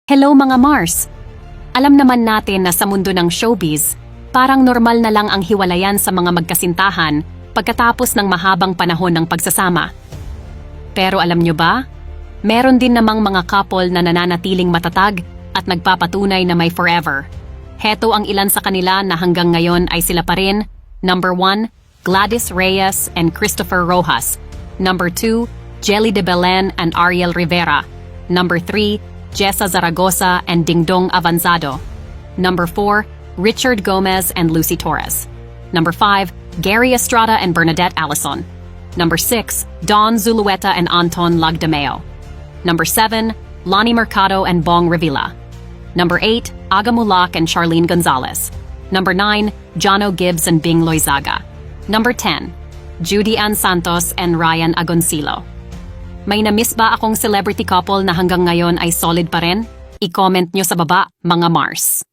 Hello mga Mars! Alam naman natin na sa mundo ng showbiz, parang normal na lang ang hiwalayan sa mga magkasintahan pagkatapos ng mahabang panahon ng pagsasama. Pero alam nyo ba? Meron din namang mga couple na nananatiling matatag at nagpapatunay na may forever. Heto ang ilan sa kanila na hanggang ngayon ay sila pa rin. Number 1, Gladys Reyes and Christopher Rojas. Number 2, Jelly de Belen and Ariel Rivera. Number 3, Jessa Zaragoza and Dingdong Avanzado. Number 4, Richard Gomez and Lucy Torres. Number 5, Gary Estrada and Bernadette Allison. Number 6, Don Zulueta and Anton Lagdameo. Number 7, Lonnie Mercado and Bong Revilla. Number 8, Aga Mulak and Charlene Gonzalez. Number 9, Jono Gibbs and Bing Loizaga. Number 10, Judy Ann Santos and Ryan Agoncillo. May na-miss ba akong celebrity couple na hanggang ngayon ay solid pa rin? I-comment nyo sa baba, mga Mars.